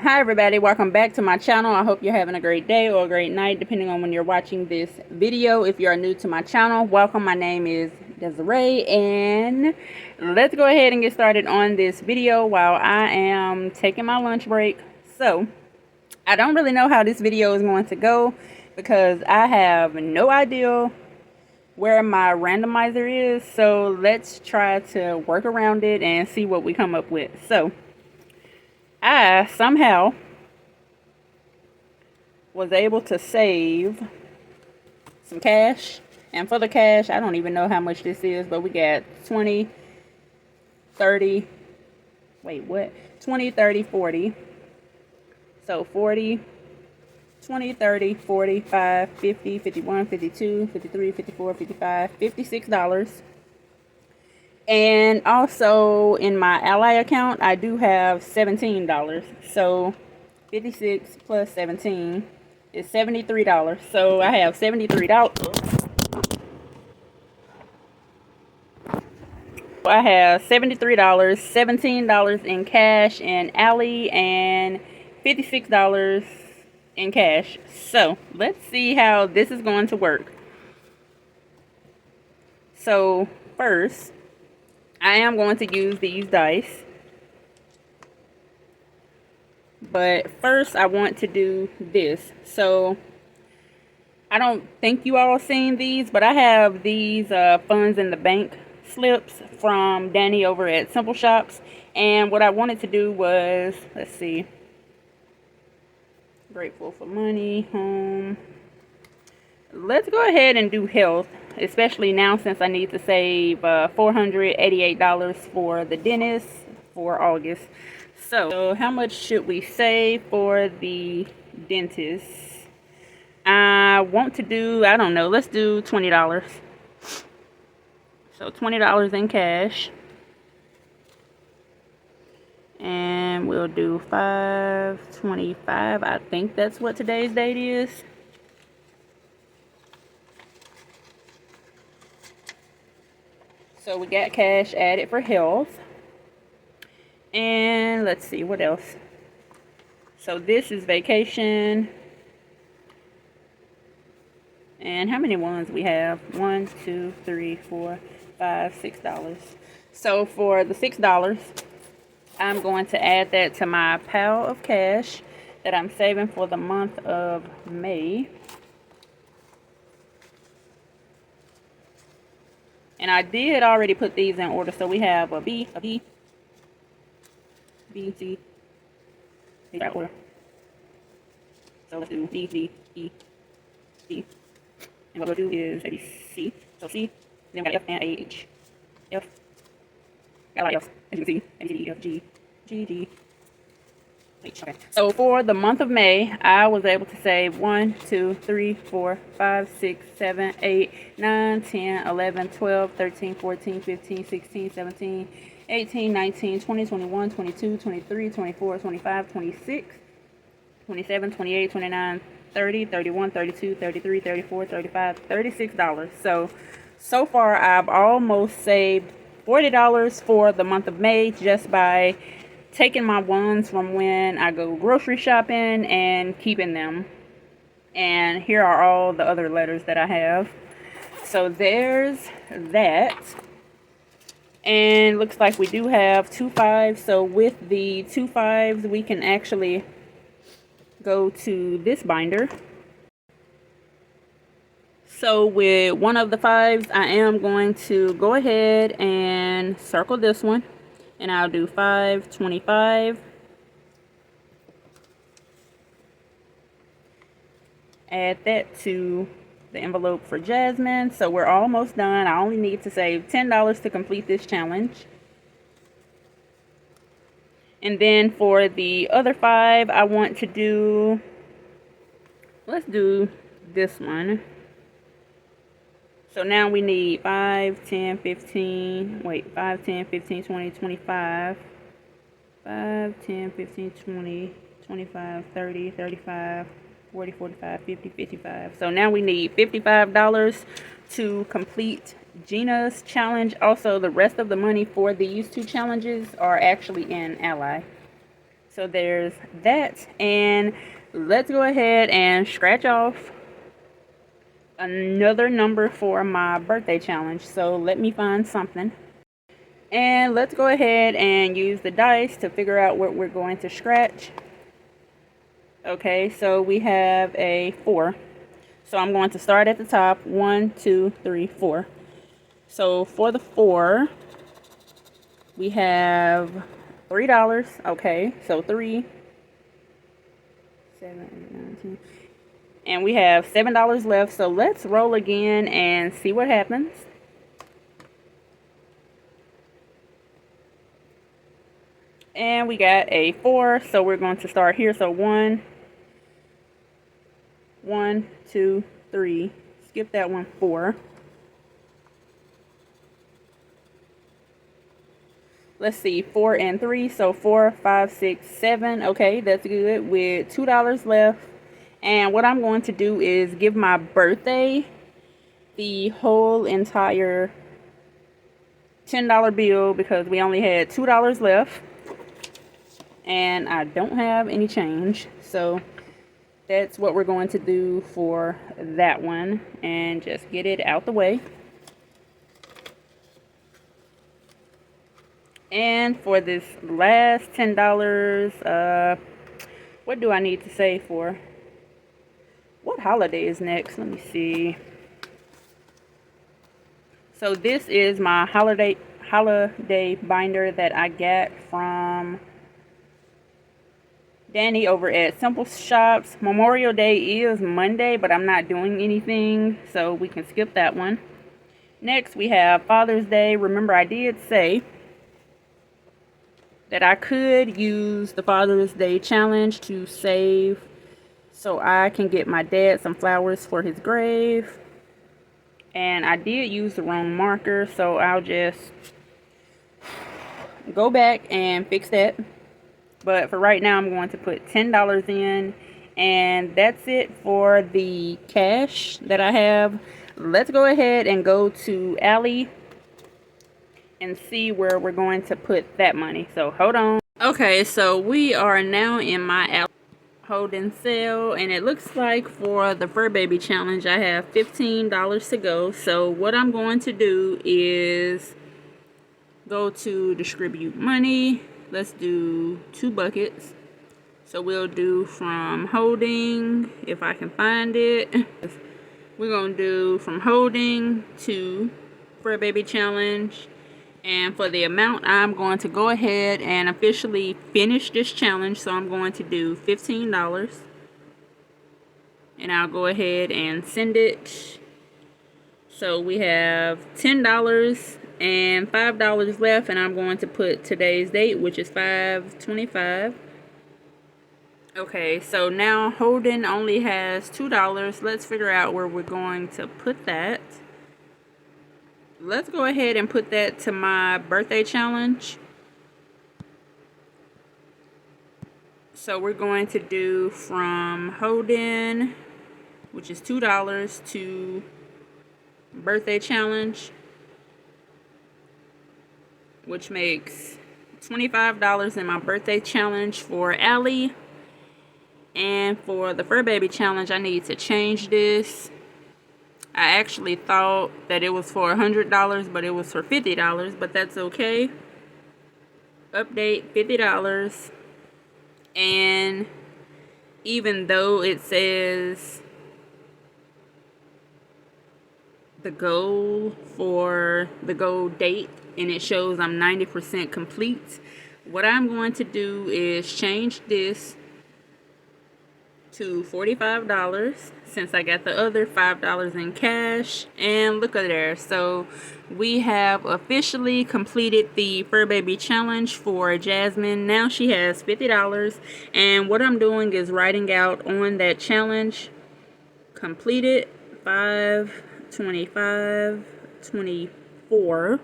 Hi everybody, welcome back to my channel. I hope you're having a great day or a great night depending on when you're watching this video. If you are new to my channel, welcome. My name is Desiree and let's go ahead and get started on this video while I am taking my lunch break. So I don't really know how this video is going to go because I have no idea where my randomizer is, so let's try to work around it and see what we come up with. So I somehow was able to save some cash, and for the cash I don't even know how much this is, but we got 20, 30, wait, what? 20, 30, 40. So 40, 20, 30, 45, 50, 51, 52, 53, 54, 55, $56. And also in my Ally account, I do have $17. So 56 plus 17 is $73. So I have $73. I have $73, $17 in cash in Ally, and $56 in cash. So let's see how this is going to work. So first, I am going to use these dice, but first I want to do this. So I don't think you all seen these, but I have these funds in the bank slips from Danny over at Simple Shops, and what I wanted to do was, let's see, grateful for money, home. Let's go ahead and do health, especially now since I need to save $488 for the dentist for August. So how much should we save for the dentist? I want to do, I don't know, let's do $20. So $20 in cash. And we'll do $5.25. I think that's what today's date is. So we got cash added for health. And let's see, what else? So this is vacation. And how many ones we have? 1, 2, 3, 4, 5, $6. So for the $6, I'm going to add that to my pile of cash that I'm saving for the month of May. And I did already put these in order. So we have a B, C, that order. So let's do D, C, E, C. And what we'll do is maybe C. So C, then we got F and H. F. Got a lot of F's, as you can see. A, B, C, D, E, F, G, G, G, H. Okay. So for the month of May, I was able to save 1, 2, 3, 4, 5, 6, 7, 8, 9, 10, 11, 12, 13, 14, 15, 16, 17, 18, 19, 20, 21, 22, 23, 24, 25, 26, 27, 28, 29, 30, 31, 32, 33, 34, 35, $36. So far I've almost saved $40 for the month of May just by taking my ones from when I go grocery shopping and keeping them. And here are all the other letters that I have. So there's that. And looks like we do have 2 5s. So with the 2 5s, we can actually go to this binder. So with one of the 5s, I am going to go ahead and circle this one. And I'll do $5.25. Add that to the envelope for Jasmine. So we're almost done. I only need to save $10 to complete this challenge. And then for the other 5, I want to do, let's do this one. So now we need 5, 10, 15, wait, 5, 10, 15, 20, 25, 5, 10, 15, 20, 25, 30, 35, 40, 45, 50, 55. So now we need $55 to complete Gina's challenge. Also, the rest of the money for these 2 challenges are actually in Ally. So there's that, and let's go ahead and scratch off another number for my birthday challenge. So let me find something. And let's go ahead and use the dice to figure out what we're going to scratch. Okay, so we have a 4. So I'm going to start at the top. 1, 2, 3, 4. So for the 4, we have $3. Okay, so 3, 7, 8, 9, 10. And we have $7 left. So let's roll again and see what happens. And we got a 4, so we're going to start here. So 1, 2, 3. Skip that one. 4. Let's see, 4 and 3. So 4, 5, 6, 7. Okay, that's good. With $2 left. And what I'm going to do is give my birthday the whole entire $10 bill because we only had $2 left. And I don't have any change, so that's what we're going to do for that one, and just get it out the way. And for this last $10, what do I need to save for? What holiday is next? Let me see. So this is my holiday binder that I got from Danny over at Simple Shops. Memorial Day is Monday, but I'm not doing anything, so we can skip that one. Next, we have Father's Day. Remember, I did say that I could use the Father's Day challenge to save so I can get my dad some flowers for his grave. And I did use the wrong marker, so I'll just go back and fix that. But for right now, I'm going to put $10 in. And that's it for the cash that I have. Let's go ahead and go to Alley and see where we're going to put that money. So hold on. Okay, so we are now in my Alley holding sale. And it looks like for the Fur Baby Challenge, I have $15 to go. So what I'm going to do is go to distribute money. Let's do 2 buckets. So we'll do from holding, if I can find it. We're going to do from holding to Fur Baby Challenge. And for the amount, I'm going to go ahead and officially finish this challenge. So I'm going to do $15. And I'll go ahead and send it. So we have $10 and $5 left, and I'm going to put today's date, which is 5/25. Okay, so now Holden only has $2. Let's figure out where we're going to put that. Let's go ahead and put that to my birthday challenge. So we're going to do from Holden, which is $2, to birthday challenge, which makes $25 in my birthday challenge for Allie. And for the Fur Baby Challenge, I need to change this. I actually thought that it was for $100, but it was for $50, but that's okay. Update, $50. And even though it says the goal for the goal date and it shows I'm 90% complete, what I'm going to do is change this to $45 since I got the other $5 in cash. And look at there, so we have officially completed the Fur Baby Challenge for Jasmine. Now she has $50, and what I'm doing is writing out on that challenge completed 5/25/24,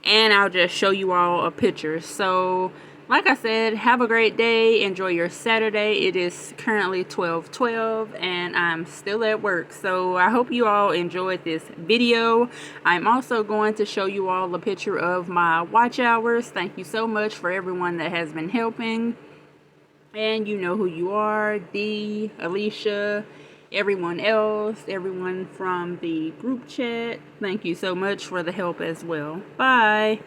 and I'll just show you all a picture. So like I said, have a great day. Enjoy your Saturday. It is currently 12:12 and I'm still at work. So I hope you all enjoyed this video. I'm also going to show you all a picture of my watch hours. Thank you so much for everyone that has been helping. And you know who you are, Dee, Alicia, everyone else, everyone from the group chat. Thank you so much for the help as well. Bye.